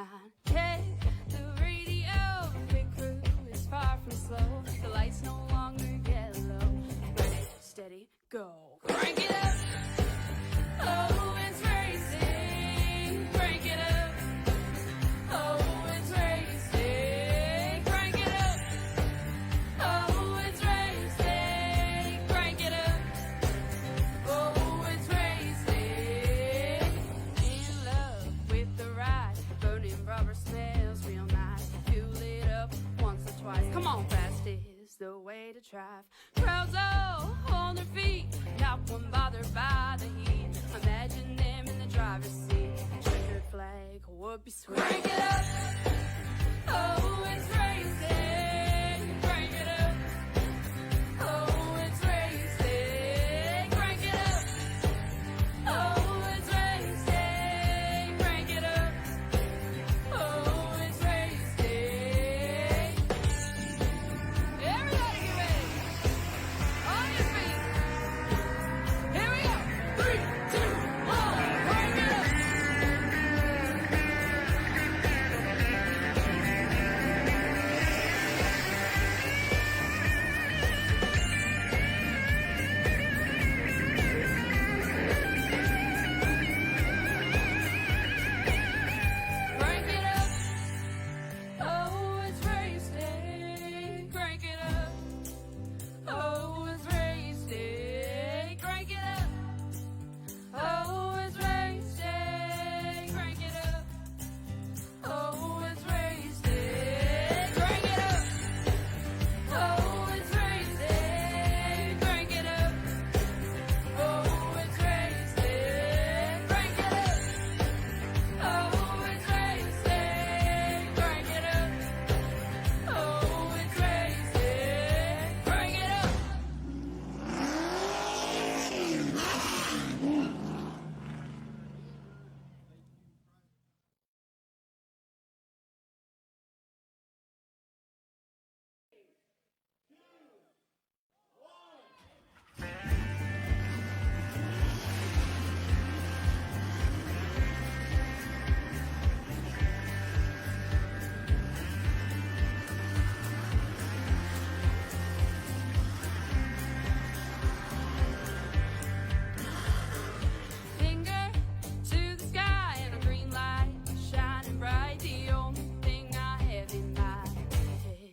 line. Check the radio, pit crew is far from slow. The lights no longer yellow. Ready, steady, go. Crank it up. Oh, it's racing. Crank it up. Oh, it's racing. Crank it up. Oh, it's racing. Crank it up. Oh, it's racing. In love with the ride. Burning rubber smells real nice. Fuel it up once or twice. Come on, fast is the way to drive. Crowds all on their feet, not one bothered by the heat. Imagine them in the driver's seat. Checkered flag would be sweet. Crank it up. Oh, it's racing. Crank it up. Oh, it's racing. Crank it up. Oh, it's racing. Crank it up. Oh, it's racing. Everybody get ready. On your feet. Here we go. 3, 2, 1. Crank it up. Crank it up. Oh, it's racing. Crank it up. Oh, it's racing. Crank it up. Oh, it's racing. Crank it up. Oh, it's racing. Crank it up. Oh, it's racing. Crank it up. Oh, it's racing. Crank it up. Oh, it's racing. Crank it up. Oh, it's racing. Crank it up. Finger to the sky and a green light shining bright. The only thing I have in mind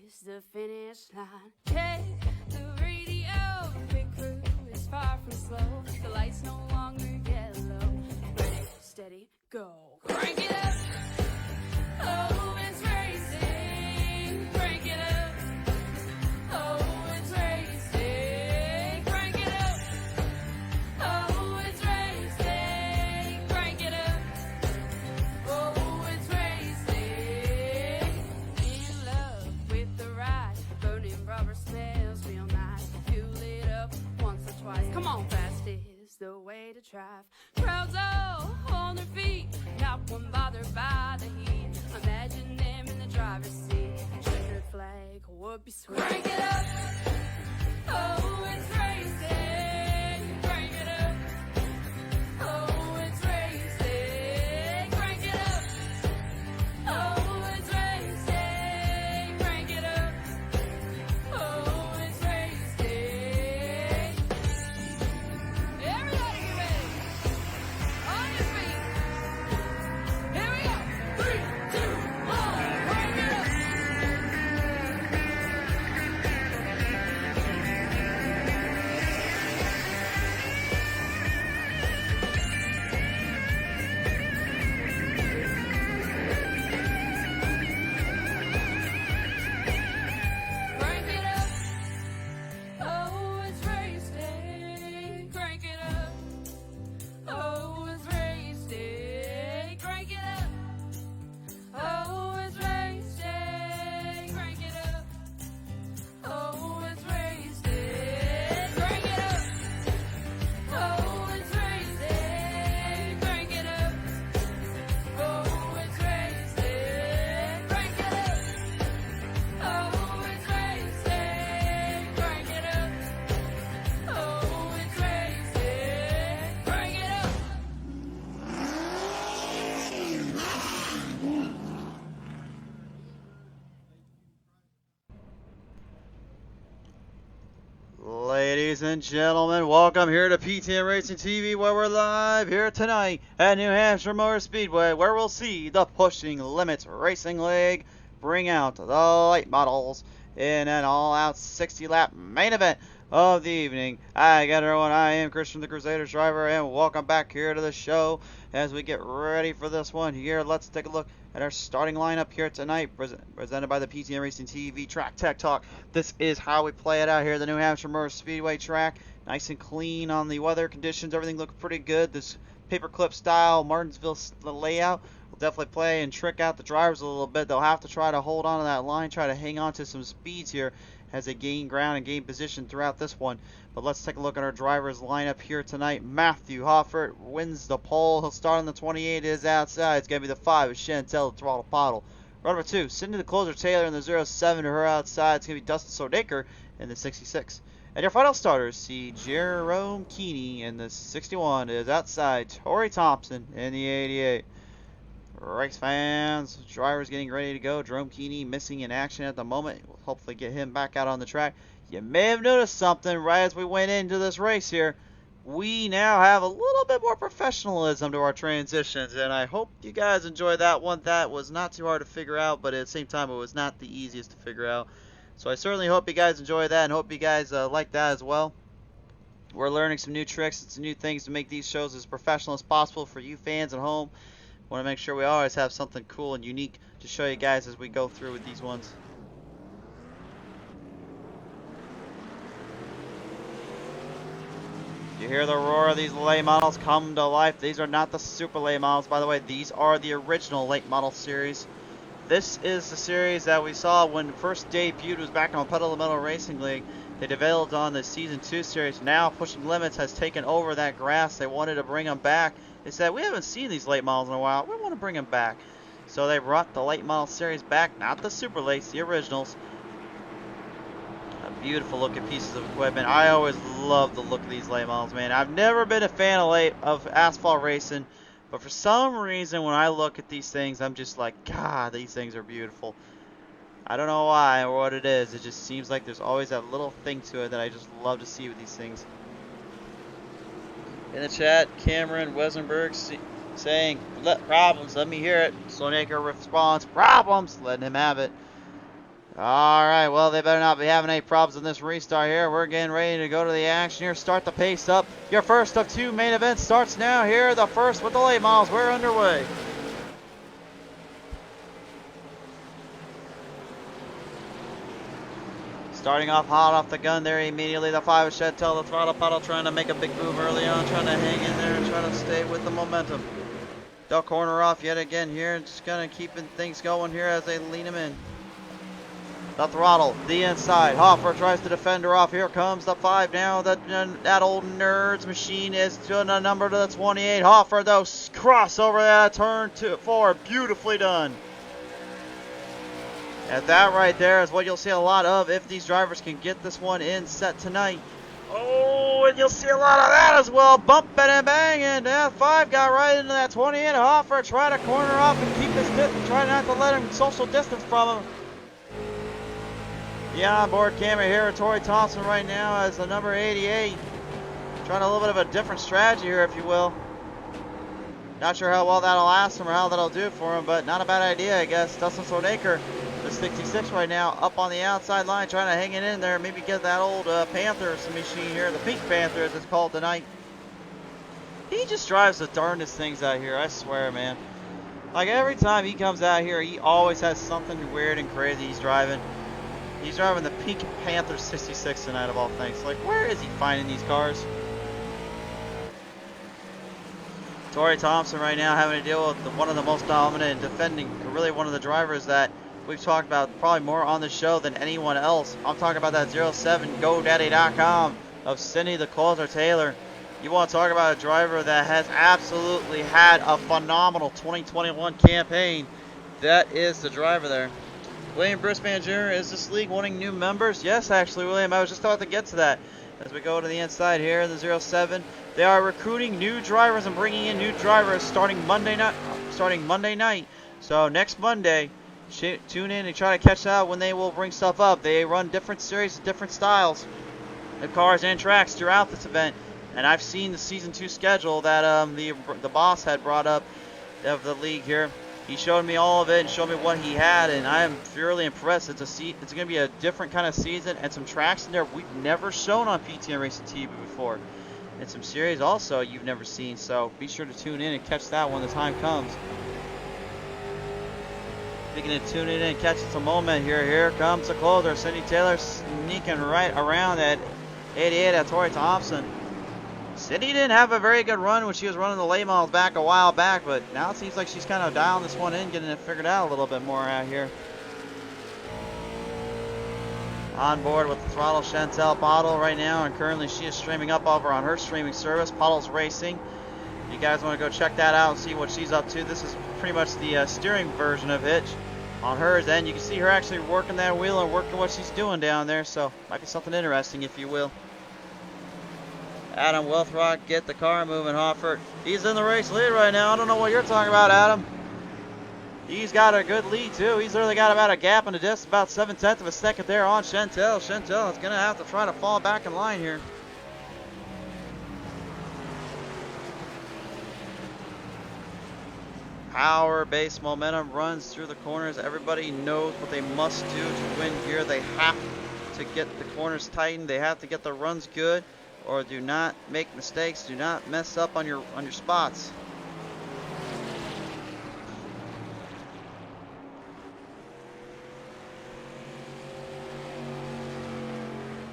is the finish line. Check the radio, pit crew is far from slow. The lights no longer yellow. Ready, steady, go. Crank it up. Oh, it's racing. Crank it up. Oh, it's racing. Crank it up. Oh, it's racing. Crank it up. Oh, it's racing. In love with the ride. Burning rubber smells real nice. Fuel it up once or twice. Come on, fast is the way to drive. Crowds all on their feet, not one bothered by the heat. Imagine them in the driver's seat. Checkered flag would be sweet. Crank it up. Oh, it's racing. Crank it up. Oh, it's racing. Crank it up. Oh, it's racing. Crank it up. Oh, it's racing. Everybody get ready. On your feet. Here we go. 3, 2, 1. Crank it up. Ladies and gentlemen, welcome here to PTM Racing TV, where we're live here tonight at New Hampshire Motor Speedway, where we'll see the Pushing Limits Racing League bring out the late models in an all-out 60-lap main event of the evening. Hi again, everyone. I am Christian, the Crusaders driver, and welcome back here to the show as we get ready for this one here. Let's take a look at our starting lineup here tonight, presented by the PTM Racing TV Track Tech Talk. This is how we play it out here at the New Hampshire Motor Speedway track. Nice and clean on the weather conditions. Everything looks pretty good. This paperclip style Martinsville layout will definitely play and trick out the drivers a little bit. They'll have to try to hold on to that line, try to hang on to some speeds here as they gain ground and gain position throughout this one. But let's take a look at our drivers lineup here tonight. Matthew Hoffert wins the pole. He'll start on the 28, is outside. It's going to be the 5 of Chantel the Throttle Pottle. Number 2, Cindy the Closer Taylor in the 07 to her outside. It's going to be Dustin Sodaker in the 66. And your final starters, see Jerome Keeney in the 61 is outside. Tori Thompson in the 88. Race fans, drivers getting ready to go. Jerome Keeney missing in action at the moment. We'll hopefully get him back out on the track. You may have noticed something right as we went into this race here. We now have a little bit more professionalism to our transitions, and I hope you guys enjoy that one. That was not too hard to figure out, but at the same time, it was not the easiest to figure out. So I certainly hope you guys enjoy that and hope you guys like that as well. We're learning some new tricks and some new things to make these shows as professional as possible for you fans at home. Want to make sure we always have something cool and unique to show you guys as we go through with these ones. You hear the roar of these late models come to life. These are not the super late models, by the way. These are the original late model series. This is the series that we saw when it first debuted. Was back on Pedal to the Metal Racing League. They developed on the Season 2 series. Now Pushing Limits has taken over that grass. They wanted to bring them back. They said, we haven't seen these late models in a while. We want to bring them back. So they brought the late model series back. Not the super lates, the originals. Beautiful looking pieces of equipment. I always love the look of these late models, man. I've never been a fan of asphalt racing, but for some reason when I look at these things, I'm just like, God, these things are beautiful. I don't know why or what it is. It just seems like there's always that little thing to it that I just love to see with these things. In the chat, Cameron Wesenberg saying, problems, let me hear it. Sonaker responds, problems, letting him have it. Alright, well, they better not be having any problems in this restart here. We're getting ready to go to the action here. Start the pace up. Your first of 2 main events starts now here. The first with the late models. We're underway. Starting off hot off the gun there immediately. The 5 of Chantel the Throttle Pottle trying to make a big move early on. Trying to hang in there and try to stay with the momentum. They'll corner off yet again here. Just kind of keeping things going here as they lean him in. The throttle, the inside. Hoffer tries to defend her off. Here comes the 5 now. That old nerd's machine is to the number to the 28. Hoffer, though, cross over that turn 4. Beautifully done. And that right there is what you'll see a lot of if these drivers can get this one in set tonight. Oh, and you'll see a lot of that as well. Bumping and banging. That 5 got right into that 28. Hoffer try to corner off and keep his distance. Try not to let him social distance from him. The onboard camera here, Tori Thompson right now as the number 88. Trying a little bit of a different strategy here, if you will. Not sure how well that'll last him or how that'll do it for him, but not a bad idea, I guess. Dustin Sodaker, the 66 right now, up on the outside line, trying to hang it in there. Maybe get that old Panther machine here, the Pink Panther as it's called tonight. He just drives the darndest things out here, I swear, man. Like every time he comes out here, he always has something weird and crazy he's driving. He's driving the Pink Panther 66 tonight of all things. Like, where is he finding these cars? Tori Thompson right now having to deal with one of the most dominant and defending, really one of the drivers that we've talked about probably more on the show than anyone else. I'm talking about that 07 GoDaddy.com of Cindy the Closer Taylor. You want to talk about a driver that has absolutely had a phenomenal 2021 campaign. That is the driver there. William Brisbane Jr., is this league wanting new members? Yes, actually, William. I was just about to get to that. As we go to the inside here, the 07, they are recruiting new drivers and bringing in new drivers starting Monday night. So next Monday, tune in and try to catch out when they will bring stuff up. They run different series, different styles. the cars and tracks throughout this event. And I've seen the Season 2 schedule that the boss had brought up of the league here. He showed me all of it and showed me what he had, and I am thoroughly impressed. It's going to be a different kind of season, and some tracks in there we've never shown on PTN Racing TV before. And some series also you've never seen, so be sure to tune in and catch that when the time comes. Speaking of tuning in and catching some moment here comes the closer, Cindy Taylor, sneaking right around that 88 at Tori Thompson. Cindy didn't have a very good run when she was running the late models back a while back, but now it seems like she's kind of dialing this one in, getting it figured out a little bit more out here. On board with the throttle Chantel Bottle right now, and currently she is streaming up over on her streaming service, Bottles Racing. If you guys want to go check that out and see what she's up to, this is pretty much the steering version of it on hers, and you can see her actually working that wheel and working what she's doing down there, so might be something interesting, if you will. Adam Wellthrock get the car moving. Hoffert, he's in the race lead right now. I don't know what you're talking about, Adam. He's got a good lead too. He's literally got about a gap in the distance, about 7/10 of a second there on Chantel. Chantel is going to have to try to fall back in line here. Power-based momentum runs through the corners. Everybody knows what they must do to win here. They have to get the corners tightened. They have to get the runs good, or do not make mistakes. Do not mess up on your spots.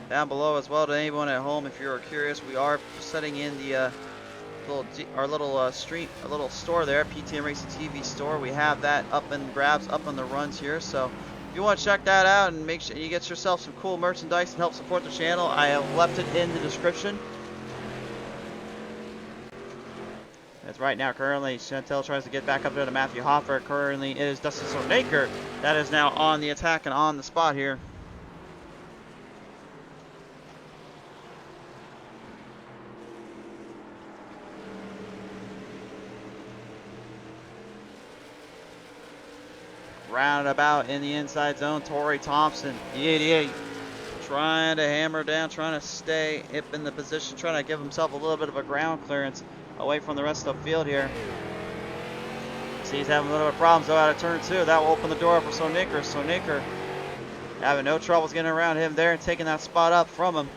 Down below as well, to anyone at home, if you're curious, we are setting in the our little store there, PTN Racing TV store. We have that up in grabs up on the runs here, so if you want to check that out and make sure you get yourself some cool merchandise and help support the channel, I have left it in the description. As right now, currently, Chantel tries to get back up there to Matthew Hoffer. Currently, it is Dustin Sonaker that is now on the attack and on the spot here. Roundabout in the inside zone, Tori Thompson, the 88, trying to hammer down, trying to stay up in the position, trying to give himself a little bit of a ground clearance away from the rest of the field here. See, he's having a little bit of problems though out of turn 2. That will open the door for Sonaker. Sonaker having no troubles getting around him there and taking that spot up from him.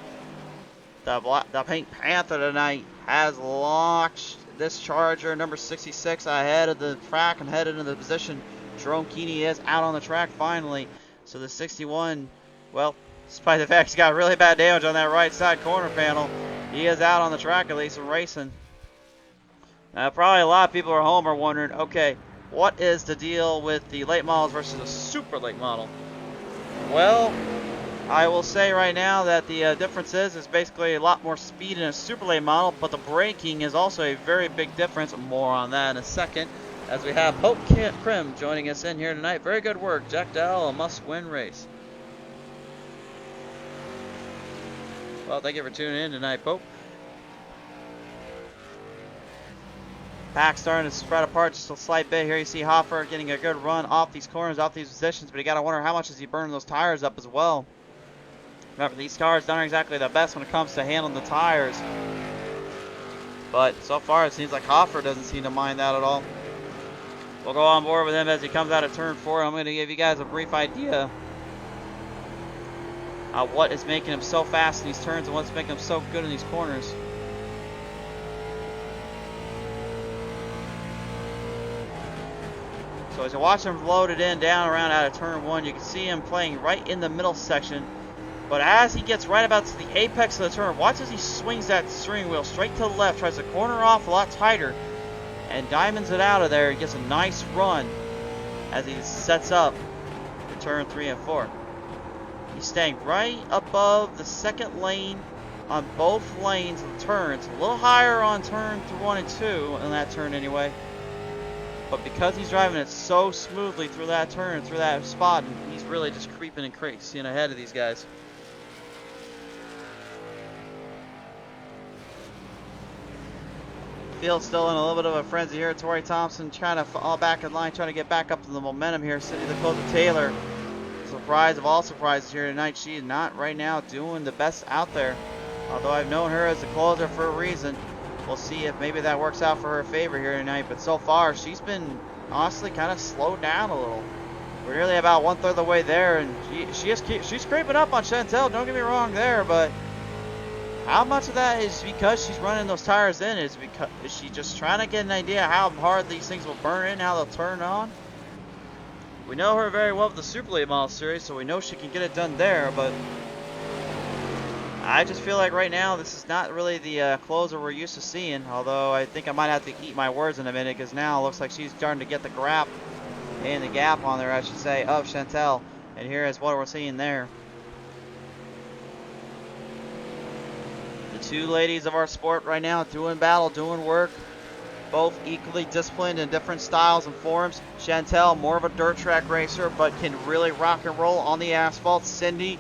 The Pink Panther tonight has launched this Charger, number 66, ahead of the track and headed into the position. Jerome Keeney is out on the track finally. So the 61, well, despite the fact he's got really bad damage on that right side corner panel, he is out on the track at least and racing. Now, probably a lot of people at home are wondering, okay, what is the deal with the late models versus a super late model? Well, I will say right now that the difference is basically a lot more speed in a super late model, but the braking is also a very big difference. More on that in a second, as we have Pope Krim joining us in here tonight. Very good work, Jack Dell, a must-win race. Well, thank you for tuning in tonight, Pope. Pack starting to spread apart just a slight bit here. You see Hoffer getting a good run off these corners, off these positions, but you got to wonder how much is he burning those tires up as well. Remember, these cars aren't exactly the best when it comes to handling the tires, but so far it seems like Hoffer doesn't seem to mind that at all. We'll go on board with him as he comes out of turn 4. I'm going to give you guys a brief idea of what is making him so fast in these turns and what's making him so good in these corners. So as you watch him load it in down around out of turn 1, you can see him playing right in the middle section. But as he gets right about to the apex of the turn, watch as he swings that steering wheel straight to the left, tries to corner off a lot tighter, and diamonds it out of there. He gets a nice run as he sets up for turn 3 and 4. He's staying right above the second lane on both lanes of the turns. A little higher on turn 1 and 2, in that turn anyway. But because he's driving it so smoothly through that turn, through that spot, he's really just creeping and racing ahead of these guys. Field still in a little bit of a frenzy here. Tori Thompson trying to fall back in line, trying to get back up to the momentum here. Cindy Dakota Taylor, surprise of all surprises here tonight. She is not right now doing the best out there. Although I've known her as the closer for a reason. We'll see if maybe that works out for her favor here tonight. But so far, she's been honestly kind of slowed down a little. We're nearly about 1/3 of the way there, and she's creeping up on Chantel. Don't get me wrong there, but how much of that is because she's running those tires in? Is she just trying to get an idea how hard these things will burn in, how they'll turn on? We know her very well with the Super Late Model Series, so we know she can get it done there, but I just feel like right now this is not really the closer we're used to seeing, although I think I might have to eat my words in a minute, because now it looks like she's starting to get the gap on there, I should say, of Chantel. And here is what we're seeing there. The two ladies of our sport right now doing battle, doing work. Both equally disciplined in different styles and forms. Chantel, more of a dirt track racer, but can really rock and roll on the asphalt. Cindy,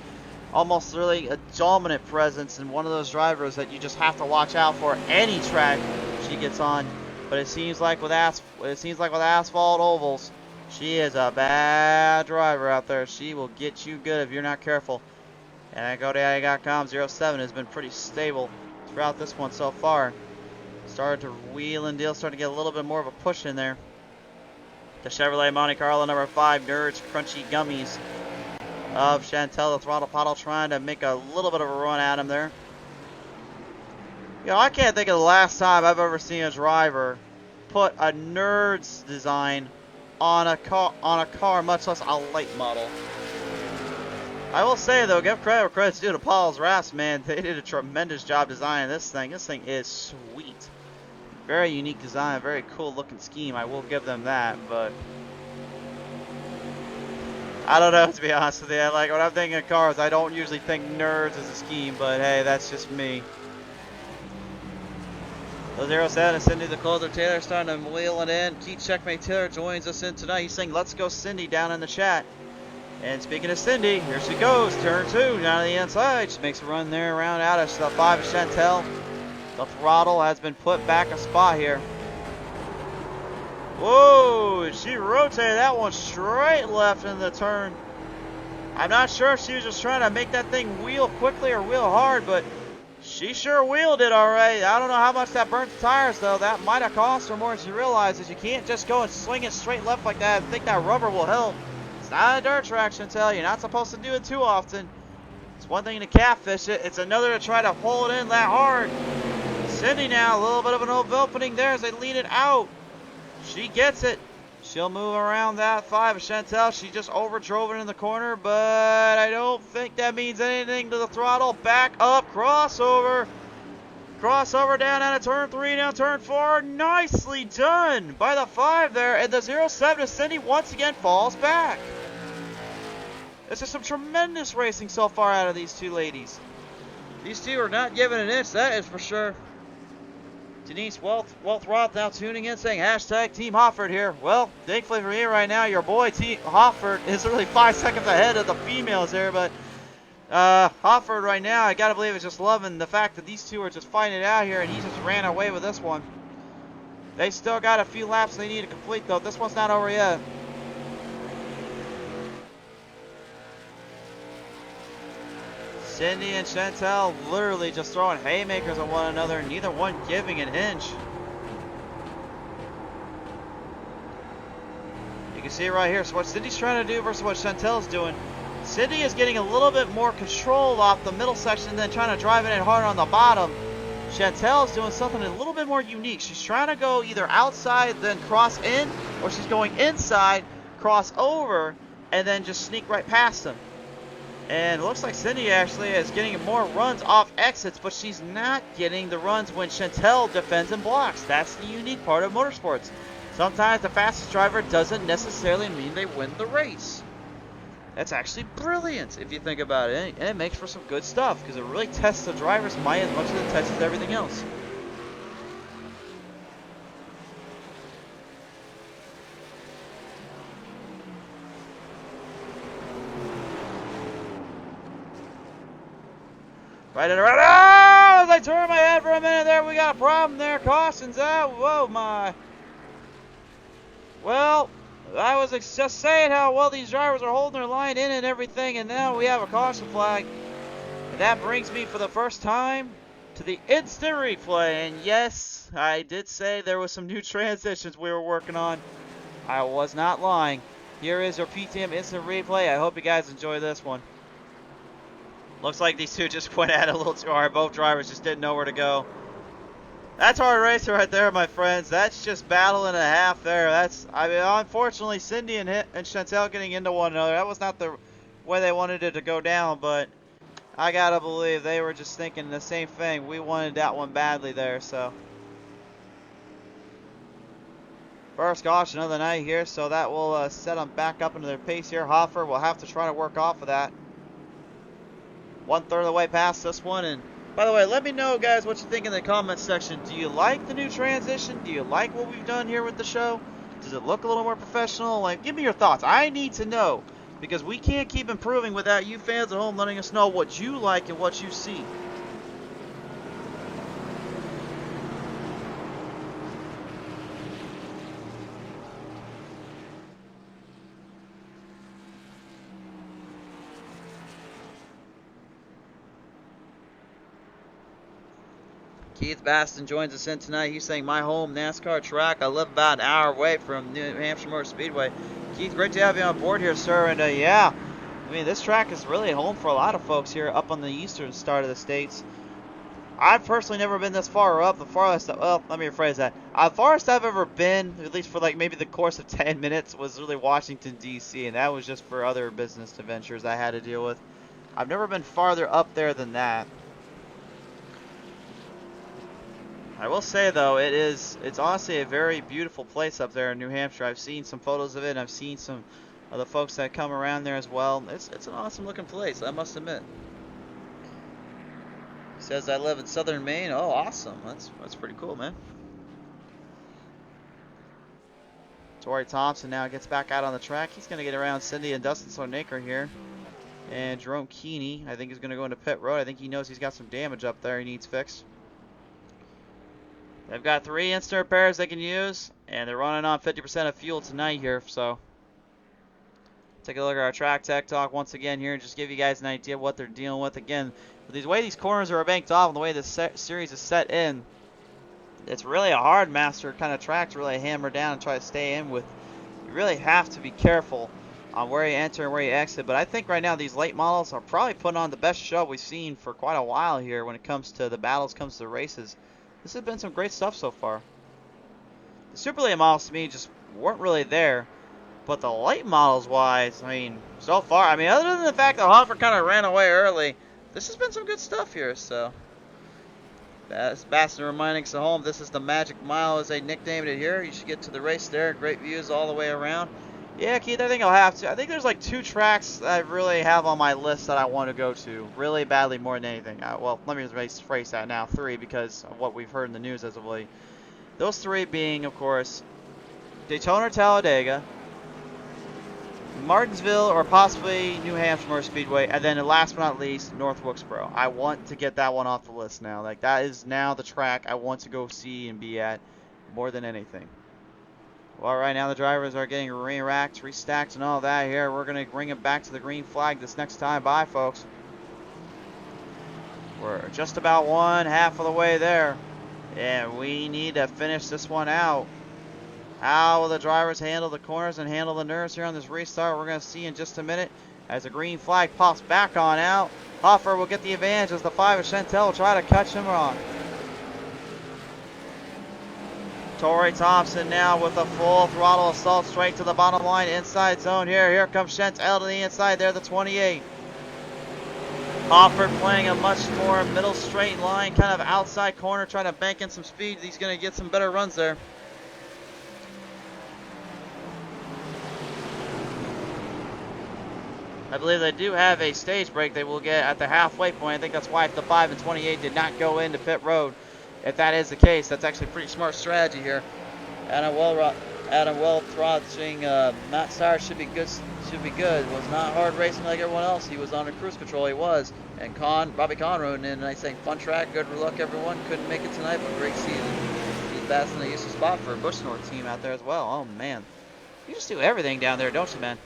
almost really a dominant presence and one of those drivers that you just have to watch out for any track she gets on. But it seems like with asphalt ovals, she is a bad driver out there. She will get you good if you're not careful. And GoDaddy.com 07 has been pretty stable throughout this one so far. Started to wheel and deal, starting to get a little bit more of a push in there. The Chevrolet Monte Carlo number 5 Nerds Crunchy Gummies of Chantel, the throttle paddle, trying to make a little bit of a run at him there. You know, I can't think of the last time I've ever seen a driver put a Nerds design on a car, much less a late model. I will say though, give credit where credit's due to Paul's Rasp, man. They did a tremendous job designing this thing. This thing is sweet. Very unique design, very cool looking scheme. I will give them that, but I don't know, to be honest with you. Like, when I'm thinking of cars, I don't usually think Nerds as a scheme, but hey, that's just me. The 07 is Cindy the closer. Taylor starting to wheel it in. Keith Checkmate Taylor joins us in tonight. He's saying, "Let's go, Cindy," down in the chat. And speaking of Cindy, here she goes. Turn 2 down to the inside. She makes a run there around out of the 5 of Chantel. The throttle has been put back a spot here. Whoa, she rotated that one straight left in the turn. I'm not sure if she was just trying to make that thing wheel quickly or wheel hard, but she sure wheeled it all right. I don't know how much that burnt the tires, though. That might have cost her more than she realizes. You can't just go and swing it straight left like that and think that rubber will help. It's not a dirt track, Chantel. You're not supposed to do it too often. It's one thing to catfish it. It's another to try to hold it in that hard. Cindy now, a little bit of an opening there as they lead it out. She gets it. She'll move around that 5 of Chantel. She just overdrove it in the corner, but I don't think that means anything to the throttle. Back up, crossover. Crossover down out of turn 3, down turn 4. Nicely done by the 5 there. And the 07 of Cindy once again falls back. This is some tremendous racing so far out of these two ladies. These two are not giving an inch, that is for sure. Denise Wealthroth now tuning in, saying hashtag Team Hofford here. Well, thankfully for me right now, your boy Team Hofford is really 5 seconds ahead of the females here, but Hofford right now, I gotta believe, is just loving the fact that these two are just fighting it out here, and he just ran away with this one. They still got a few laps they need to complete, though. This one's not over yet. Cindy and Chantel literally just throwing haymakers at one another, neither one giving an inch. You can see right here, so what Cindy's trying to do versus what Chantel's doing. Cindy is getting a little bit more control off the middle section than trying to drive it in hard on the bottom. Chantel is doing something a little bit more unique. She's trying to go either outside, then cross in, or she's going inside, cross over, and then just sneak right past them. And it looks like Cindy actually is getting more runs off exits, but she's not getting the runs when Chantel defends and blocks. That's the unique part of motorsports. Sometimes the fastest driver doesn't necessarily mean they win the race. That's actually brilliant if you think about it. And it makes for some good stuff because it really tests the driver's mind as much as it tests everything else. Right in around. Oh, as I turn my head for a minute there, we got a problem there. Caution's out. Whoa, my. Well, I was just saying how well these drivers are holding their line in and everything, and now we have a caution flag. And that brings me for the first time to the instant replay. And yes, I did say there was some new transitions we were working on. I was not lying. Here is your PTM instant replay. I hope you guys enjoy this one. Looks like these two just went at it a little too hard. Both drivers just didn't know where to go. That's our racer right there, my friends. That's just battle and a half there. I mean, unfortunately, Cindy and Chantel getting into one another. That was not the way they wanted it to go down, but I gotta believe they were just thinking the same thing. We wanted that one badly there, so. First caution of the night here, so that will set them back up into their pace here. Hoffer will have to try to work off of that. 1/3 of the way past this one, and by the way, let me know, guys, what you think in the comments section. Do you like the new transition? Do you like what we've done here with the show? Does it look a little more professional? Like, give me your thoughts. I need to know, because we can't keep improving without you fans at home letting us know what you like and what you see. Keith Baston joins us in tonight. He's saying, my home NASCAR track. I live about an hour away from New Hampshire Motor Speedway. Keith, great to have you on board here, sir. And yeah, I mean, this track is really home for a lot of folks here up on the eastern side of the states. I've personally never been this far up. The farthest, well, let me rephrase that. The farthest I've ever been, at least for like maybe the course of 10 minutes, was really Washington, D.C. And that was just for other business adventures I had to deal with. I've never been farther up there than that. I will say, though, it's honestly a very beautiful place up there in New Hampshire. I've seen some photos of it, and I've seen some of the folks that come around there as well. It's an awesome looking place, I must admit. He says, I live in southern Maine. Oh, awesome. That's pretty cool, man. Torrey Thompson now gets back out on the track. He's going to get around Cindy and Dustin Sornaker here. And Jerome Keeney, I think, is going to go into pit road. I think he knows he's got some damage up there he needs fixed. They've got 3 instant repairs they can use, and they're running on 50% of fuel tonight here, so. Take a look at our track tech talk once again here and just give you guys an idea of what they're dealing with. Again, with the way these corners are banked off and the way this series is set in, it's really a hard master kind of track to really hammer down and try to stay in with. You really have to be careful on where you enter and where you exit, but I think right now these late models are probably putting on the best show we've seen for quite a while here when it comes to the battles, comes to the races. This has been some great stuff so far. The Super Late models to me just weren't really there. But the late models wise, I mean, so far, I mean, other than the fact that Hoffer kind of ran away early, this has been some good stuff here, so. Baston reminding us at home, this is the Magic Mile as they nicknamed it here. You should get to the race there. Great views all the way around. Yeah, Keith, I think I'll have to. I think there's like 2 tracks that I really have on my list that I want to go to really badly more than anything. Well, let me rephrase that now. 3 because of what we've heard in the news as of late. Those 3 being, of course, Daytona or Talladega, Martinsville, or possibly New Hampshire Motor Speedway, and then last but not least, North Wilkesboro. I want to get that one off the list now. Like, that is now the track I want to go see and be at more than anything. Well, right now the drivers are getting re-racked, restacked, and all that here. We're going to bring it back to the green flag this next time by, folks. We're just about 1/2 of the way there, and we need to finish this one out. How will the drivers handle the corners and handle the nerves here on this restart? We're going to see in just a minute as the green flag pops back on out. Hoffer will get the advantage as the 5 of Chantel will try to catch him on. Torrey Thompson now with a full throttle assault straight to the bottom line inside zone here. Here comes Chantel to the inside there, the 28. Hoffer playing a much more middle straight line, kind of outside corner, trying to bank in some speed. He's going to get some better runs there. I believe they do have a stage break they will get at the halfway point. I think that's why the 5 and 28 did not go into pit road. If that is the case, that's actually a pretty smart strategy here. Adam Well-Throtting, Matt Sire should be good. Was not hard racing like everyone else. He was on a cruise control. He was. And Bobby Conn wrote in and I saying, fun track, good luck everyone. Couldn't make it tonight, but great season. He's best in the useful spot for a Bush North team out there as well. Oh man, you just do everything down there, don't you, man?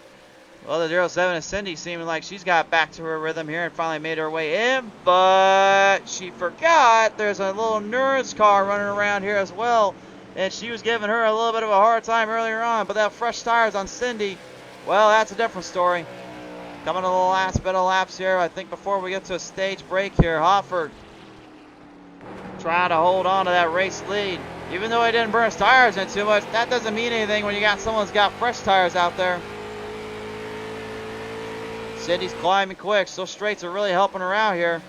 Well, the 07 is Cindy, seeming like she's got back to her rhythm here and finally made her way in, but she forgot there's a little nurse car running around here as well, and she was giving her a little bit of a hard time earlier on, but that fresh tires on Cindy, well, that's a different story. Coming to the last bit of laps here, I think before we get to a stage break here, Hofford trying to hold on to that race lead. Even though he didn't burn his tires in too much, that doesn't mean anything when you got someone who's got fresh tires out there. Cindy's climbing quick, so straights are really helping her out here.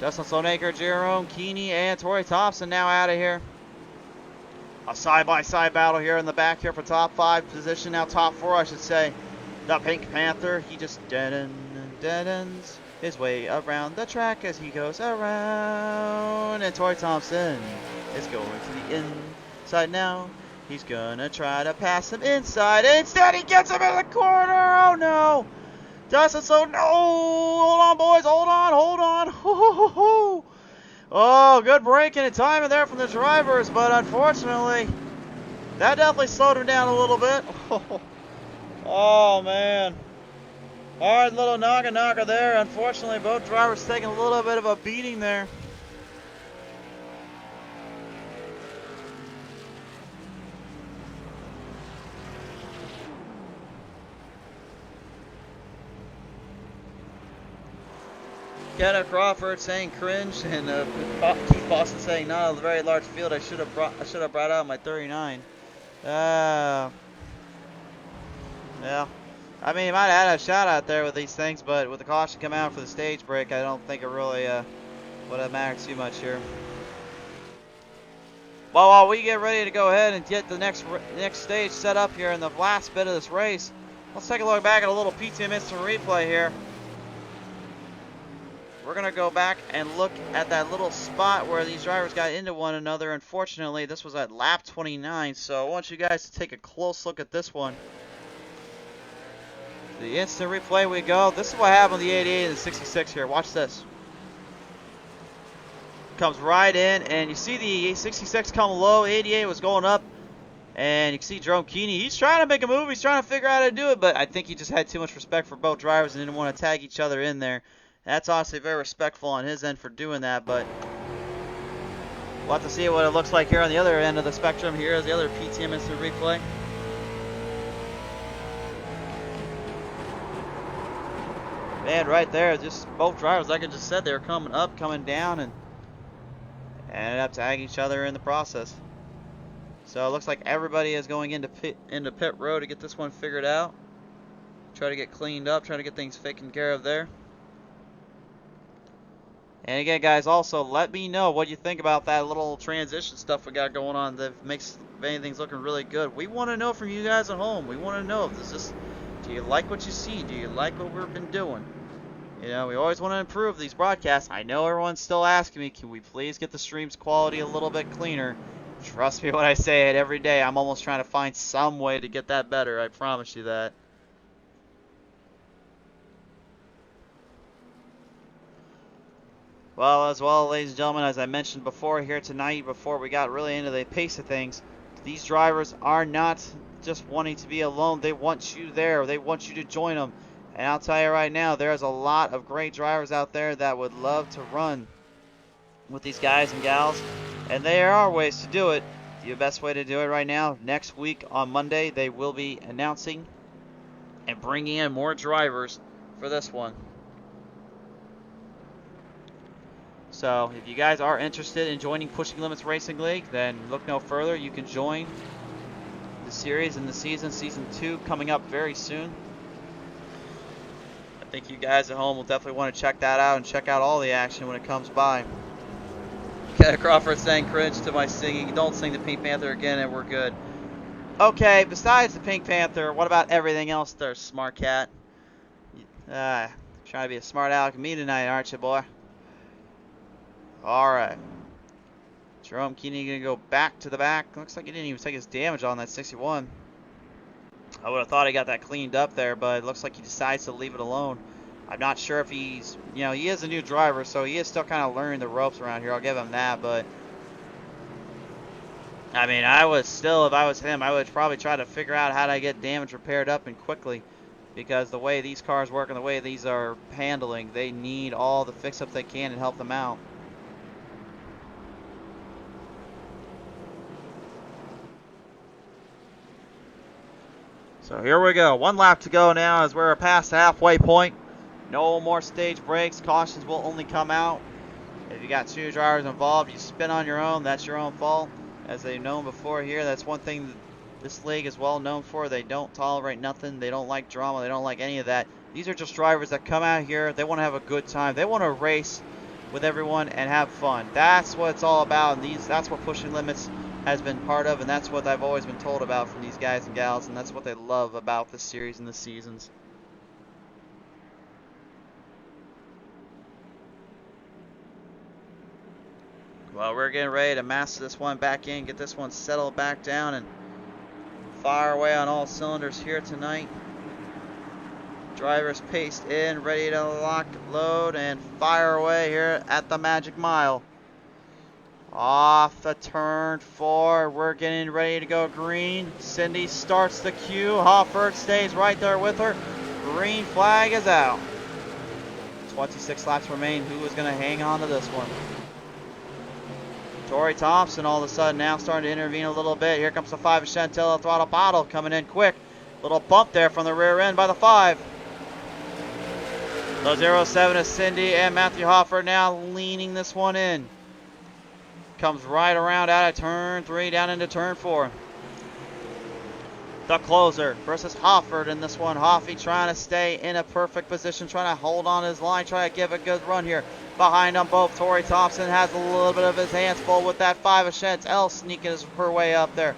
Justin Sloanaker, Jerome Keeney, and Tori Thompson now out of here. A side-by-side battle here in the back here for top 5 position. Now top 4, I should say. The Pink Panther, he just deadens his way around the track as he goes around. And Tori Thompson is going to the inside now. He's gonna try to pass him inside. Instead, he gets him in the corner. Oh no! Dustin, so no! Hold on, boys. Hold on. Oh, good braking and timing there from the drivers, but unfortunately, that definitely slowed him down a little bit. Oh man. Hard little knocker there. Unfortunately, both drivers taking a little bit of a beating there. Kenneth Crawford saying cringe, and Keith Boston saying not a very large field. I should have brought out my 39. Yeah. I mean, he might have had a shot out there with these things, but with the caution coming out for the stage break, I don't think it really would have mattered too much here. Well, while we get ready to go ahead and get the next stage set up here in the last bit of this race, let's take a look back at a little PTM instant replay here. We're going to go back and look at that little spot where these drivers got into one another. Unfortunately, this was at lap 29, so I want you guys to take a close look at this one. The instant replay we go. This is what happened with the 88 and the 66 here. Watch this. Comes right in, and you see the 66 come low. 88 was going up, and you can see Jerome Keeney. He's trying to make a move. He's trying to figure out how to do it, but I think he just had too much respect for both drivers and didn't want to tag each other in there. That's honestly very respectful on his end for doing that, but we'll have to see what it looks like here on the other end of the spectrum. Here is the other PTM instant replay. Man, right there, just both drivers, like I just said, they were coming up, coming down, and ended up tagging each other in the process. So it looks like everybody is going into pit row to get this one figured out. Try to get cleaned up, try to get things taken care of there. And again, guys, also let me know what you think about that little transition stuff we got going on that makes anything's looking really good. We want to know from you guys at home. We want to know if this is, do you like what you see? Do you like what we've been doing? You know, we always want to improve these broadcasts. I know everyone's still asking me, can we please get the stream's quality a little bit cleaner? Trust me when I say it, every day I'm almost trying to find some way to get that better. I promise you that. Well, ladies and gentlemen, as I mentioned before here tonight, before we got really into the pace of things, these drivers are not just wanting to be alone. They want you there. They want you to join them. And I'll tell you right now, there's a lot of great drivers out there that would love to run with these guys and gals. And there are ways to do it. The best way to do it right now, next week on Monday, they will be announcing and bringing in more drivers for this one. So if you guys are interested in joining Pushing Limits Racing League, then look no further. You can join the series and the season 2 coming up very soon. I think you guys at home will definitely want to check that out and check out all the action when it comes by. Kenneth Crawford saying cringe to my singing. Don't sing the Pink Panther again and we're good. Okay, besides the Pink Panther, what about everything else there, smart cat? Trying to be a smart aleck with me tonight, aren't you, boy? Alright. Jerome Keeney going to go back to the back. Looks like he didn't even take his damage on that 61. I would have thought he got that cleaned up there, but it looks like he decides to leave it alone. I'm not sure if he's, you know, he is a new driver, so he is still kind of learning the ropes around here. I'll give him that, but I mean, I would still, if I was him, I would probably try to figure out how to get damage repaired up and quickly. because the way these cars work and the way these are handling, they need all the fix-ups they can to help them out. So here we go. One lap to go now as we're past the halfway point. No more stage breaks. Cautions will only come out if you got two drivers involved. You spin on your own, that's your own fault. As they've known before here, that's one thing this league is well known for. They don't tolerate nothing. They don't like drama. They don't like any of that. These are just drivers that come out here. They want to have a good time. They want to race with everyone and have fun. That's what it's all about. And that's what Pushing Limits has been part of, and that's what I've always been told about from these guys and gals, and that's what they love about this series and the seasons. Well, we're getting ready to master this one back in, get this one settled back down, and fire away on all cylinders here tonight. Drivers paced in, ready to lock, load, and fire away here at the Magic Mile. Off the turn 4, we're getting ready to go green. Cindy starts the queue. Hofford stays right there with her. Green flag is out. 26 laps remain. Who is going to hang on to this one? Tori Thompson all of a sudden now starting to intervene a little bit. Here comes the 5 of Chantel Throttle Bottle coming in quick. Little bump there from the rear end by the 5. The 07 is Cindy and Matthew Hofford now leaning this one in. Comes right around out of turn 3 down into turn 4. The closer versus Hofford in this one. Hoffy trying to stay in a perfect position, trying to hold on his line, trying to give a good run here. Behind them both, Tori Thompson has a little bit of his hands full with that 5 of Chantel sneaking her way up there.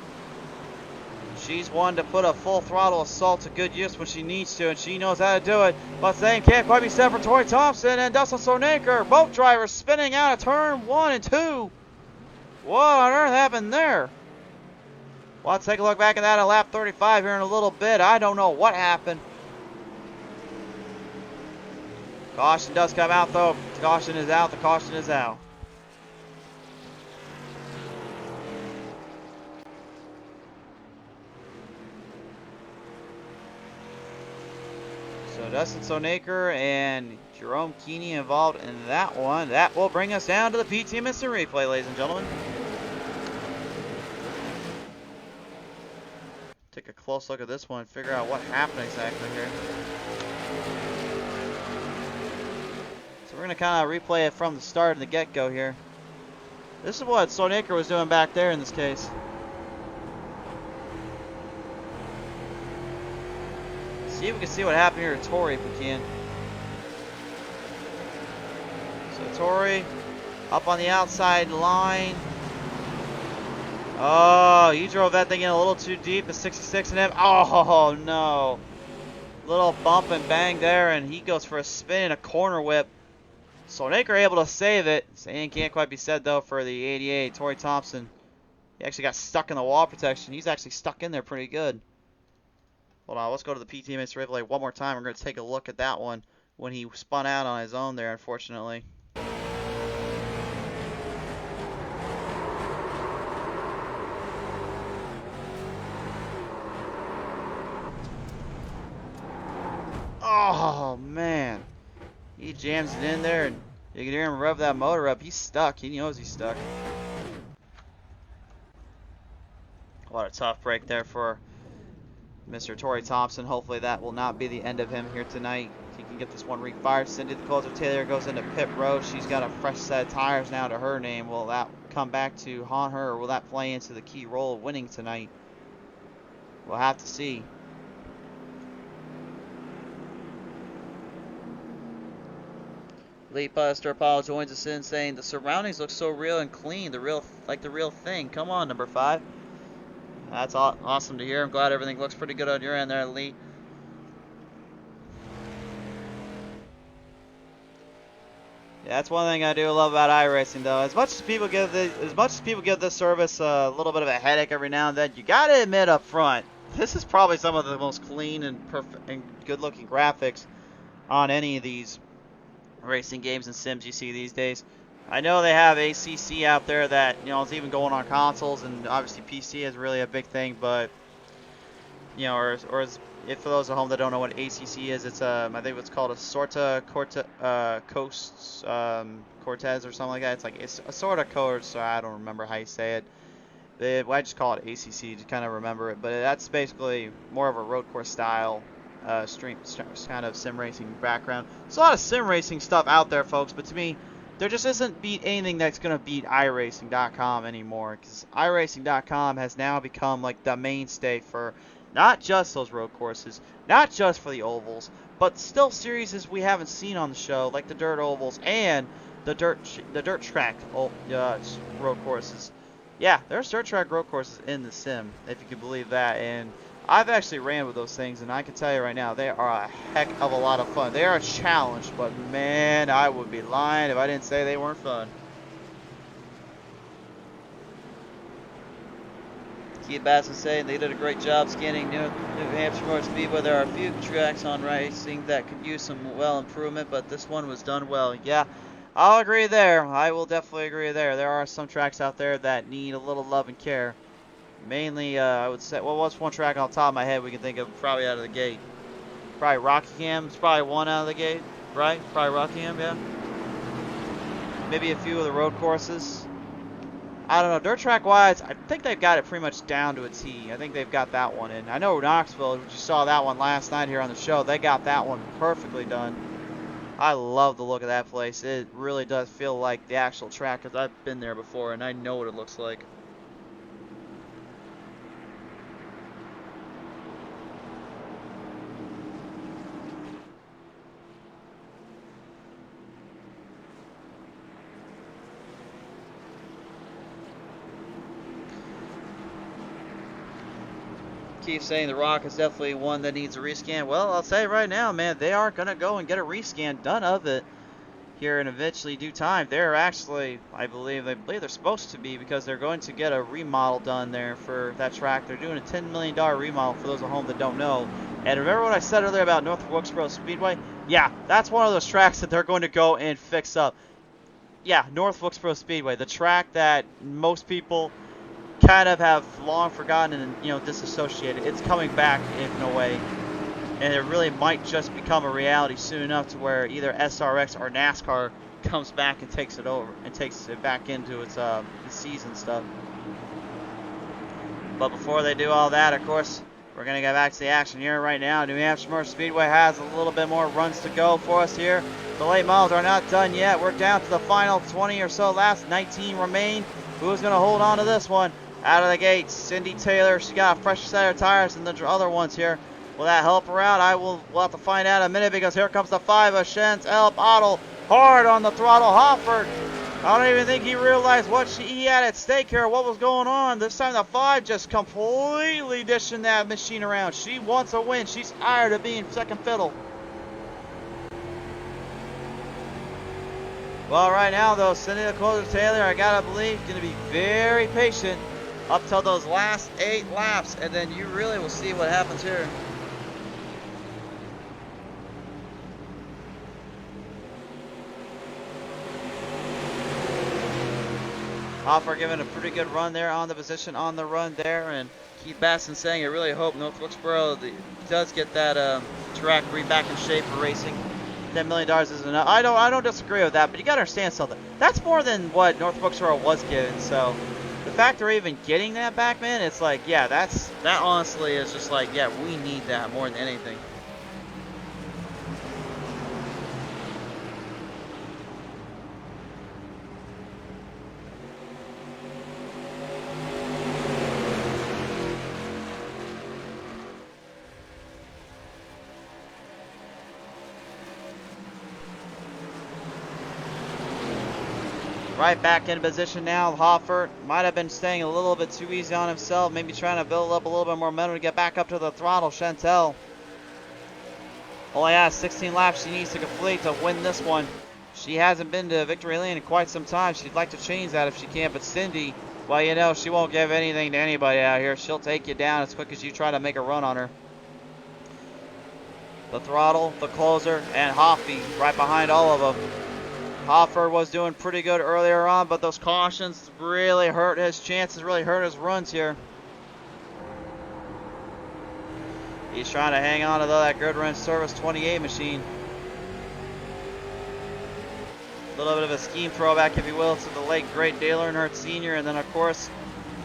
She's one to put a full throttle assault to good use when she needs to, and she knows how to do it. But same can't quite be said for Tori Thompson and Dustin Sornaker. Both drivers spinning out of turn 1 and 2. What on earth happened there? Well, let's take a look back at that at lap 35 here in a little bit. I don't know what happened. Caution does come out, though. Caution is out. The caution is out. So Dustin Sonaker and Jerome Keeney involved in that one. That will bring us down to the PT Instant Replay, ladies and gentlemen. Take a close look at this one and figure out what happened exactly here. So we're going to kind of replay it from the start and the get-go here. This is what Sonaker was doing back there in this case. See if we can see what happened here to Tori if we can. So Tori up on the outside line. Oh, he drove that thing in a little too deep. The 66 and him. Oh no. Little bump and bang there, and he goes for a spin and a corner whip. Sonaker able to save it. Same can't quite be said though for the 88. Tori Thompson. He actually got stuck in the wall protection. He's actually stuck in there pretty good. Hold on, let's go to the PTMS replay one more time. We're going to take a look at that one when he spun out on his own there, unfortunately. Oh, man. He jams it in there, and you can hear him rev that motor up. He's stuck. He knows he's stuck. What a tough break there for Mr. Tori Thompson. Hopefully that will not be the end of him here tonight. He can get this one refired. Cindy the Closer Taylor goes into pit road. She's got a fresh set of tires now to her name. Will that come back to haunt her, or will that play into the key role of winning tonight? We'll have to see. Lee Buster Paul joins us in saying the surroundings look so real and clean, the real thing. Come on, number 5. That's awesome to hear. I'm glad everything looks pretty good on your end there, Lee. Yeah, that's one thing I do love about iRacing, though. As much as people give this service a little bit of a headache every now and then, you gotta admit up front, this is probably some of the most clean and perfect and good-looking graphics on any of these racing games and sims you see these days. I know they have ACC out there that, you know, is even going on consoles, and obviously PC is really a big thing, but, you know, or if for those at home that don't know what ACC is, it's I think it's called a Sorta Coast Cortez or something like that. It's a sorta course. So I don't remember how you say it. I just call it ACC to kind of remember it, but that's basically more of a road course style kind of sim racing background. There's a lot of sim racing stuff out there, folks, but to me, there just isn't anything that's going to beat iRacing.com anymore, because iRacing.com has now become like the mainstay for not just those road courses, not just for the ovals, but still series we haven't seen on the show, like the dirt ovals and the dirt track road courses. Yeah, there's dirt track road courses in the sim, if you can believe that, and I've actually ran with those things, and I can tell you right now, they are a heck of a lot of fun. They are a challenge, but man, I would be lying if I didn't say they weren't fun. Keith Bass is saying they did a great job scanning New Hampshire Motor Speedway. There are a few tracks on racing that could use some improvement, but this one was done well. Yeah, I'll agree there. I will definitely agree there. There are some tracks out there that need a little love and care. Mainly, I would say, well, what's one track on top of my head we can think of probably out of the gate? Probably Rockingham. It's probably one out of the gate, right? Probably Rockingham, yeah. Maybe a few of the road courses. I don't know. Dirt track wise, I think they've got it pretty much down to a T. I think they've got that one in. I know Knoxville, you saw that one last night here on the show. They got that one perfectly done. I love the look of that place. It really does feel like the actual track, because I've been there before and I know what it looks like. Keep saying the Rock is definitely one that needs a rescan. Well, I'll tell you right now, man, they are going to go and get a rescan done of it here in eventually due time. They're actually, I believe they're supposed to be, because they're going to get a remodel done there for that track. They're doing a $10 million remodel for those at home that don't know. And remember what I said earlier about North Wilkesboro Speedway? Yeah, that's one of those tracks that they're going to go and fix up. Yeah, North Wilkesboro Speedway, the track that most people kind of have long forgotten and, you know, disassociated. It's coming back in a way, and it really might just become a reality soon enough to where either SRX or NASCAR comes back and takes it over and takes it back into its season stuff. But before they do all that, of course, we're going to get back to the action here right now. New Hampshire Motor Speedway has a little bit more runs to go for us here. The late models are not done yet. We're down to the final 20 or so laps. 19 remain. Who's going to hold on to this one? Out of the gate, Cindy Taylor. She got a fresh set of tires than the other ones here. Will that help her out? We'll have to find out in a minute, because here comes the 5 of Shens El Otto. Hard on the throttle. Hofford, I don't even think he realized what he had at stake here, what was going on. This time the 5 just completely dishing that machine around. She wants a win. She's tired of being second fiddle. Well, right now, though, Cindy Taylor, I gotta believe, going to be very patient up till those last 8 laps, and then you really will see what happens here. Hoffer giving a pretty good run there on the position on the run there, and Keith Basson saying, I really hope North Wilkesboro does get that track back in shape for racing. $10 million isn't enough. I don't disagree with that, but you gotta understand something. That's more than what North Wilkesboro was given, so the fact they're even getting that back, man, it's like, yeah, that honestly is just like, yeah, we need that more than anything. Right back in position now. Hoffer might have been staying a little bit too easy on himself, maybe trying to build up a little bit more momentum to get back up to the throttle. Chantel only has 16 laps she needs to complete to win this one. She hasn't been to victory lane in quite some time. She'd like to change that if she can, but Cindy, well, you know, she won't give anything to anybody out here. She'll take you down as quick as you try to make a run on her. The throttle, the closer, and Hoffy right behind all of them. Hoffer was doing pretty good earlier on, but those cautions really hurt his chances, really hurt his runs here. He's trying to hang on to that good run service 28 machine. A little bit of a scheme throwback, if you will, to the late great Dale Earnhardt Sr. And then, of course,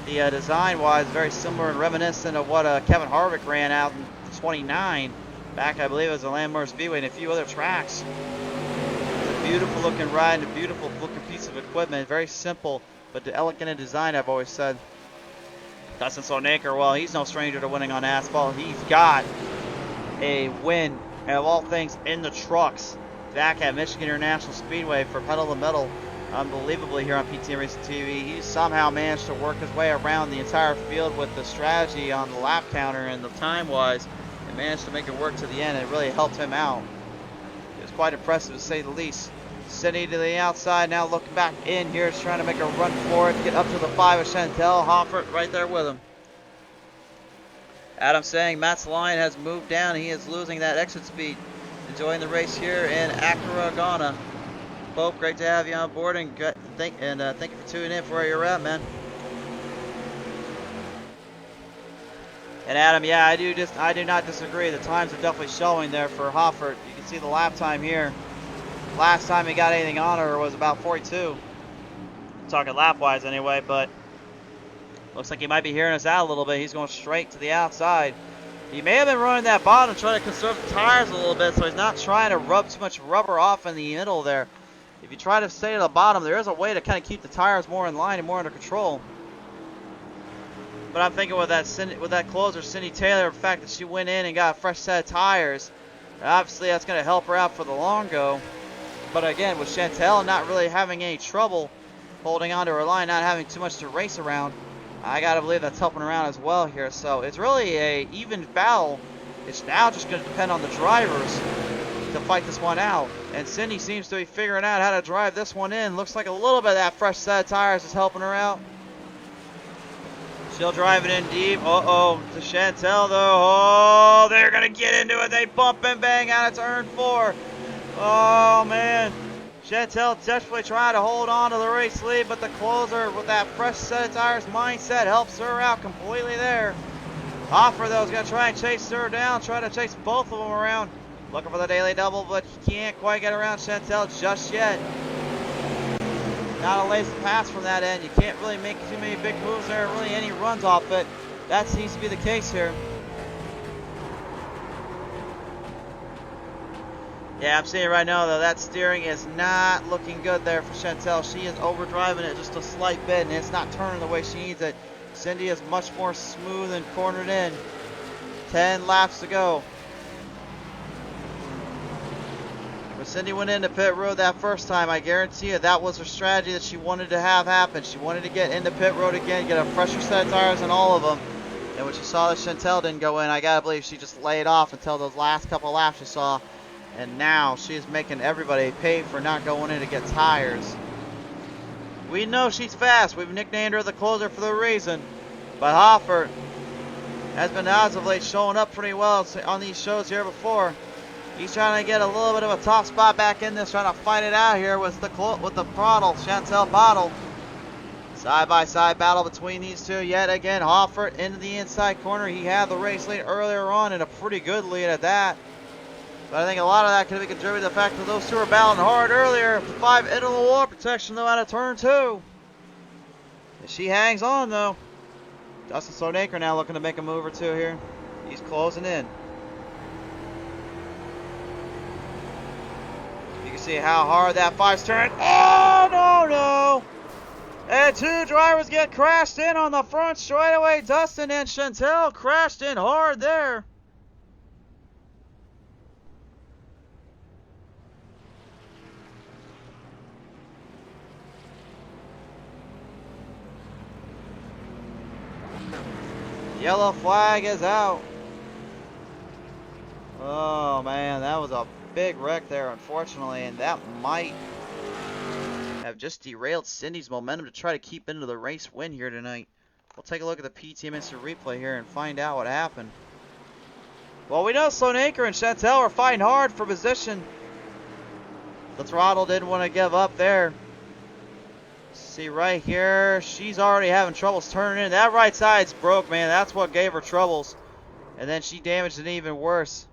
the design-wise, very similar and reminiscent of what Kevin Harvick ran out in 29. Back, I believe, it was a Landmark Speedway and a few other tracks. It's a beautiful looking ride and a beautiful looking piece of equipment. Very simple, but elegant in design, I've always said. Dustin Sonaker, well, he's no stranger to winning on asphalt. He's got a win, of all things, in the trucks back at Michigan International Speedway for Pedal to Metal. Unbelievably here on PTM Racing TV. He somehow managed to work his way around the entire field with the strategy on the lap counter and the time-wise, and managed to make it work to the end. It really helped him out. It was quite impressive, to say the least. Cindy to the outside, now looking back in here, is trying to make a run for it, get up to the 5 of Chantel. Hoffert right there with him. Adam saying Matt's line has moved down. He is losing that exit speed. Enjoying the race here in Accra, Ghana. Pope, great to have you on board, and thank you for tuning in for where you're at, man. And Adam, yeah, I do not disagree. The times are definitely showing there for Hoffert. You can see the lap time here. Last time he got anything on her was about 42. I'm talking lap-wise anyway, but looks like he might be hearing us out a little bit. He's going straight to the outside. He may have been running that bottom, trying to conserve the tires a little bit, so he's not trying to rub too much rubber off in the middle there. If you try to stay at the bottom, there is a way to kind of keep the tires more in line and more under control. But I'm thinking with that closer, Cindy Taylor, the fact that she went in and got a fresh set of tires, obviously that's going to help her out for the long go. But again, with Chantel not really having any trouble holding onto her line, not having too much to race around, I got to believe that's helping her out as well here. So it's really a even battle. It's now just going to depend on the drivers to fight this one out. And Cindy seems to be figuring out how to drive this one in. Looks like a little bit of that fresh set of tires is helping her out. She'll drive it in deep. Uh-oh, to Chantel though. Oh, they're going to get into it. They bump and bang out of turn 4. Oh, man. Chantel desperately trying to hold on to the race lead, but the closer with that fresh set of tires mindset helps her out completely there. Hoffer, though, is going to try and chase her down, try to chase both of them around. Looking for the daily double, but he can't quite get around Chantel just yet. Not a lazy pass from that end. You can't really make too many big moves there, really any runs off it. That seems to be the case here. Yeah, I'm seeing right now, though, that steering is not looking good there for Chantel. She is overdriving it just a slight bit, and it's not turning the way she needs it. Cindy is much more smooth and cornered in. 10 laps to go. When Cindy went into pit road that first time, I guarantee you that was her strategy that she wanted to have happen. She wanted to get into pit road again, get a fresher set of tires on all of them. And when she saw that Chantel didn't go in, I gotta believe she just laid off until those last couple of laps she saw. And now she's making everybody pay for not going in to get tires. We know she's fast. We've nicknamed her the closer for the reason. But Hoffer has been as of late showing up pretty well on these shows here before. He's trying to get a little bit of a top spot back in this, trying to fight it out here with the throttle, Chantel Bottle. Side-by-side battle between these two yet again. Hoffer into the inside corner. He had the race lead earlier on and a pretty good lead at that. But I think a lot of that could be contributed to the fact that those two were battling hard earlier. 5 into the wall protection though out of turn 2. And she hangs on though. Dustin Sonaker now looking to make a move or two here. He's closing in. You can see how hard that 5's turning. Oh no! And 2 drivers get crashed in on the front straightaway. Dustin and Chantel crashed in hard there. Yellow flag is out. Oh man, that was a big wreck there, unfortunately, and that might have just derailed Cindy's momentum to try to keep into the race win here tonight. We'll take a look at the PTM Instant Replay here and find out what happened. Well, we know Sonaker and Chantel are fighting hard for position. The throttle didn't want to give up there. See right here, she's already having troubles turning in. That right side's broke, man. That's what gave her troubles. And then she damaged it even worse.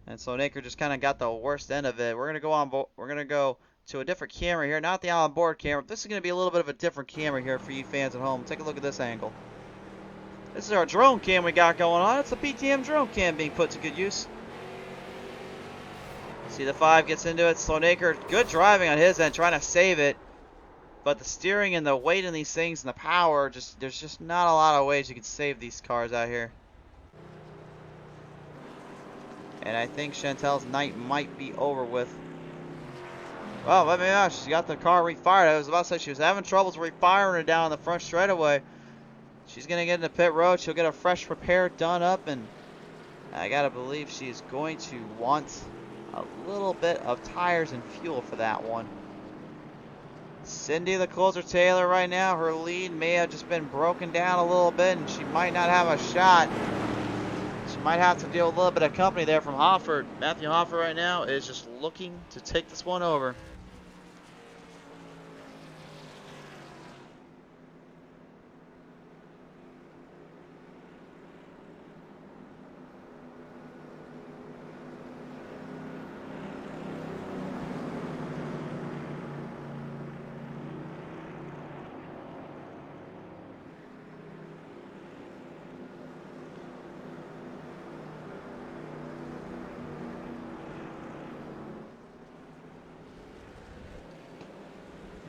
And so Naker just kind of got the worst end of it. We're gonna go on. We're gonna go to a different camera here, not the on-board camera. This is gonna be a little bit of a different camera here for you fans at home. Take a look at this angle. This is our drone cam we got going on. It's a PTM drone cam being put to good use. See, the 5 gets into it. Slow Naker, good driving on his end, trying to save it. But the steering and the weight in these things and the power, there's just not a lot of ways you can save these cars out here. And I think Chantel's night might be over with. Well, let me ask, she got the car refired. I was about to say she was having troubles refiring it down the front straightaway. She's going to get into pit road. She'll get a fresh repair done up. And I got to believe she's going to want a little bit of tires and fuel for that one. Cindy, the closer Taylor right now, her lead may have just been broken down a little bit. And she might not have a shot. She might have to deal with a little bit of company there from Hofford. Matthew Hofford right now is just looking to take this one over.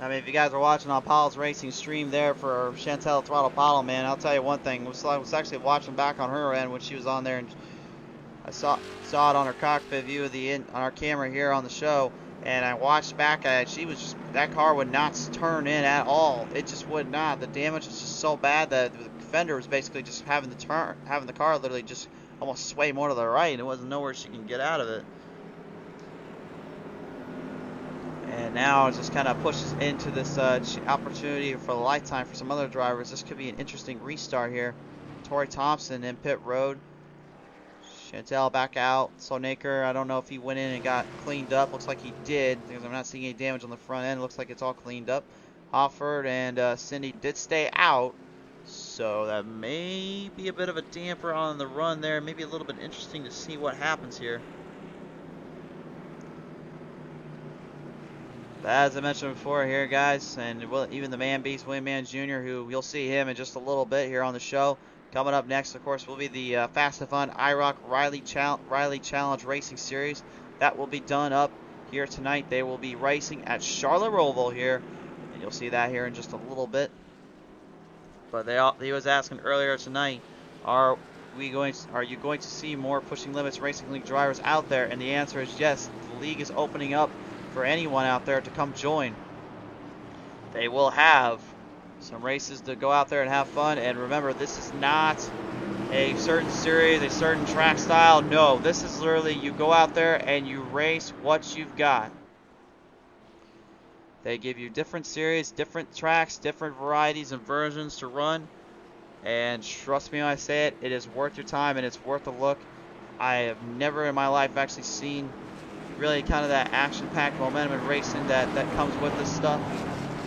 I mean, if you guys are watching on Paul's Racing stream there for Chantel Throttle Paddle, man, I'll tell you one thing. I was actually watching back on her end when she was on there, and I saw it on her cockpit view of on our camera here on the show, and I watched back at it. She was just, that car would not turn in at all. It just would not. The damage was just so bad that the fender was basically just having the car literally just almost sway more to the right, and it wasn't nowhere she can get out of it. And now it just kind of pushes into this opportunity for the lifetime for some other drivers. This could be an interesting restart here. Torrey Thompson in pit road. Chantel back out. Sonaker, I don't know if he went in and got cleaned up. Looks like he did, because I'm not seeing any damage on the front end. Looks like it's all cleaned up. Hofford and Cindy did stay out, so that may be a bit of a damper on the run there. Maybe a little bit interesting to see what happens here. But as I mentioned before here, guys, and even the Man Beast, William Mann Jr., who you'll see him in just a little bit here on the show. Coming up next, of course, will be the Fast and Fun IROC Riley Challenge Racing Series. That will be done up here tonight. They will be racing at Charlotte Roval here, and you'll see that here in just a little bit. But he was asking earlier tonight, are you going to see more Pushing Limits Racing League drivers out there? And the answer is yes. The league is opening up for anyone out there to come join. They will have some races to go out there and have fun. And remember, this is not a certain series, a certain track style. No, this is literally you go out there and you race what you've got. They give you different series, different tracks, different varieties and versions to run. And trust me when I say it, it is worth your time and it's worth a look. I have never in my life actually seen really kind of that action-packed momentum in racing that comes with this stuff.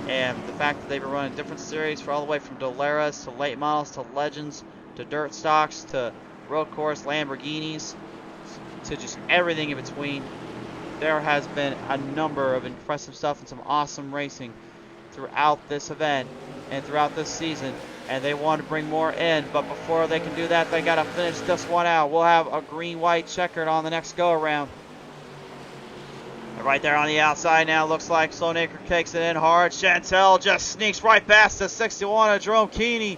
And the fact that they've been running different series for all the way from Dolaras to late models to legends to dirt stocks to road course Lamborghinis to just everything in between. There has been a number of impressive stuff and some awesome racing throughout this event and throughout this season. And they want to bring more in, but before they can do that, they got to finish this one out. We'll have a green-white checkered on the next go-around. Right there on the outside now, looks like Sloanaker takes it in hard. Chantel just sneaks right past the 61 of Jerome Keeney.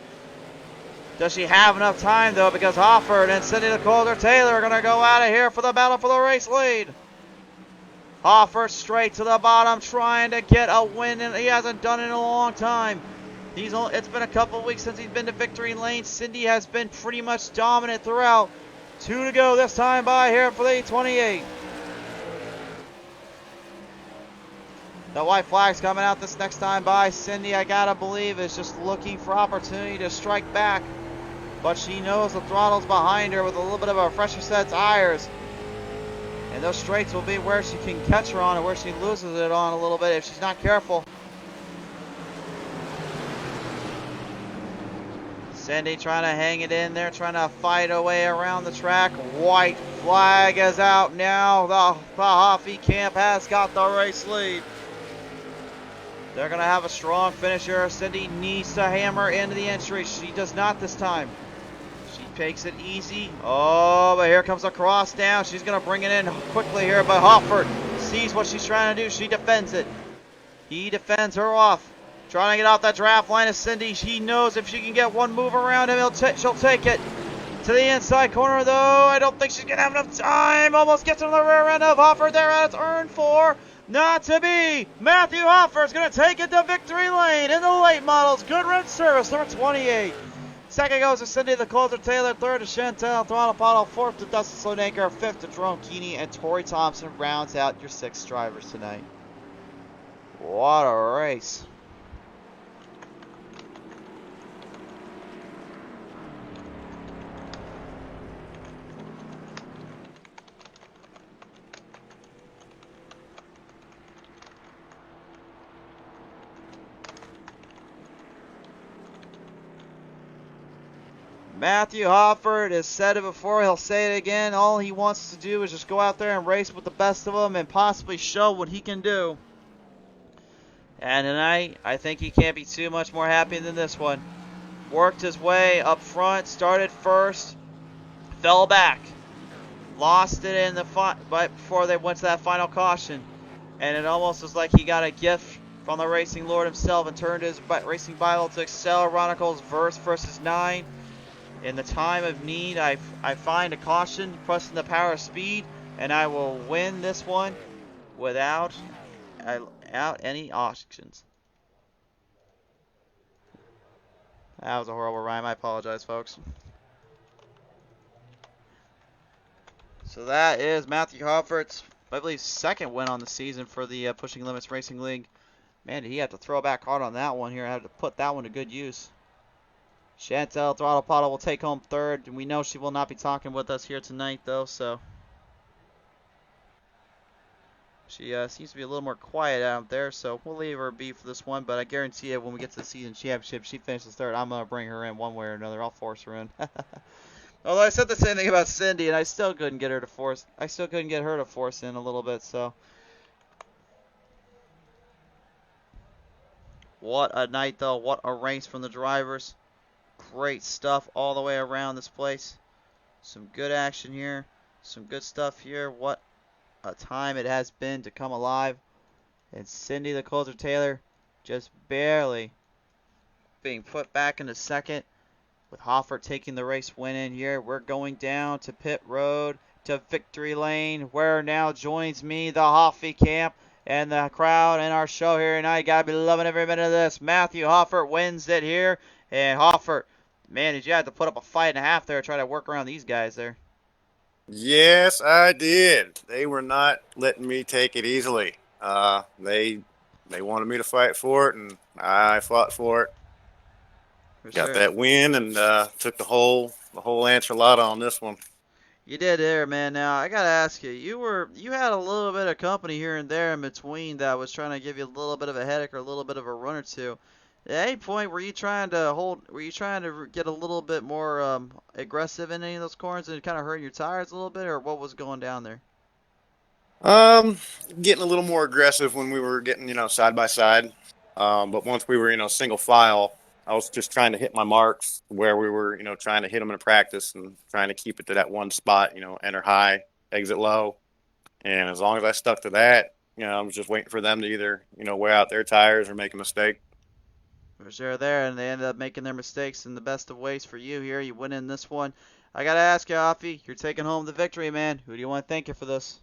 Does she have enough time, though, because Hofford and Cindy the Calder Taylor are going to go out of here for the battle for the race lead. Hofford straight to the bottom, trying to get a win, and he hasn't done it in a long time. It's been a couple of weeks since he's been to victory lane. Cindy has been pretty much dominant throughout. 2 to go this time by here for the 28. The white flag's coming out this next time by. Cindy, I gotta believe, is just looking for opportunity to strike back. But she knows the throttle's behind her with a little bit of a fresher set of tires. And those straights will be where she can catch her on and where she loses it on a little bit if she's not careful. Cindy trying to hang it in there, trying to fight her way around the track. White flag is out now. The Hoffy camp has got the race lead. They're going to have a strong finish here. Cindy needs to hammer into the entry. She does not this time. She takes it easy. Oh, but here comes a cross down. She's going to bring it in quickly here, but Hoffert sees what she's trying to do. She defends it. He defends her off. Trying to get off that draft line of Cindy. She knows if she can get one move around him, she'll take it. To the inside corner, though. I don't think she's going to have enough time. Almost gets on the rear end of Hoffert there as earned for. Not to be. Matthew Hoffer is going to take it to victory lane in the late models. Good run service, number 28. Second goes to Cindy the Closer Taylor. Third to Chantel Throttlepottle. Fourth to Dustin Sloanaker. Fifth to Jerome Keeney. And Tori Thompson rounds out your 6 drivers tonight. What a race. Matthew Hoffert has said it before, he'll say it again. All he wants to do is just go out there and race with the best of them and possibly show what he can do. And tonight, I think he can't be too much more happy than this one. Worked his way up front, started first, fell back. Lost it in the right before they went to that final caution. And it almost was like he got a gift from the racing lord himself and turned his racing Bible to excel. Chronicles versus 9. In the time of need, I find a caution, pressing the power of speed, and I will win this one without any options. That was a horrible rhyme. I apologize, folks. So that is Matthew Hoffert's, I believe, second win on the season for the Pushing Limits Racing League. Man, did he have to throw back hard on that one here. I had to put that one to good use. Chantel Throttlepottle will take home third, and we know she will not be talking with us here tonight, though, so she seems to be a little more quiet out there, so we'll leave her be for this one, but I guarantee you when we get to the season championship, she finishes third, I'm going to bring her in one way or another. I'll force her in. Although I said the same thing about Cindy, and I still couldn't get her to force in a little bit, so. What a night, though. What a race from the drivers. Great stuff all the way around this place. Some good action here. Some good stuff here. What a time it has been to come alive. And Cindy the Closer Taylor just barely being put back into second. With Hoffert taking the race win in here. We're going down to pit road to victory lane. Where now joins me the Hoffy camp. And the crowd and our show here tonight. Gotta be loving every minute of this. Matthew Hoffert wins it here. And Hoffert, man, did you have to put up a fight and a half there to try to work around these guys there? Yes, I did. They were not letting me take it easily. They wanted me to fight for it, and I fought for it. Got that win, and took the whole enchilada on this one. You did there, man. Now I gotta ask you, you had a little bit of company here and there in between that was trying to give you a little bit of a headache or a little bit of a run or two. At any point, were you trying to get a little bit more aggressive in any of those corners and kind of hurting your tires a little bit, or what was going down there? Getting a little more aggressive when we were getting, side by side. But once we were, single file, I was just trying to hit my marks where we were, trying to hit them in practice and trying to keep it to that one spot, enter high, exit low. And as long as I stuck to that, I was just waiting for them to either, wear out their tires or make a mistake. For sure there, and they ended up making their mistakes in the best of ways for you here. You win in this one. I got to ask you, Offie, you're taking home the victory, man. Who do you want to thank you for this?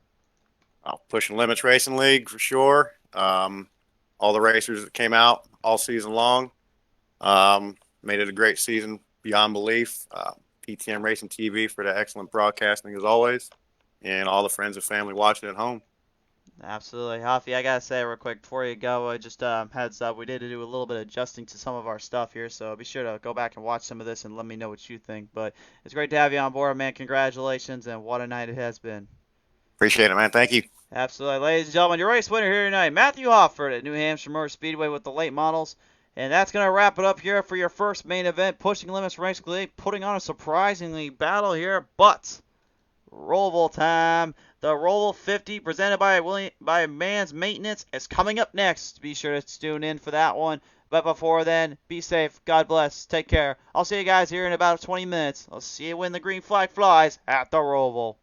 Pushing Limits Racing League for sure. All the racers that came out all season long. Made it a great season beyond belief. PTM Racing TV for the excellent broadcasting as always. And all the friends and family watching at home. Absolutely. Hoffy, I got to say real quick before you go, just heads up, we did do a little bit of adjusting to some of our stuff here, so be sure to go back and watch some of this and let me know what you think. But it's great to have you on board, man. Congratulations, and what a night it has been. Appreciate it, man. Thank you. Absolutely. Ladies and gentlemen, your race winner here tonight, Matthew Hoffert at New Hampshire Motor Speedway with the late models. And that's going to wrap it up here for your first main event. Pushing Limits Racing League putting on a surprisingly battle here, but Rollable time. The Rollable 50 presented by Man's Maintenance is coming up next. Be sure to tune in for that one. But before then, be safe. God bless. Take care. I'll see you guys here in about 20 minutes. I'll see you when the green flag flies at the Rollable.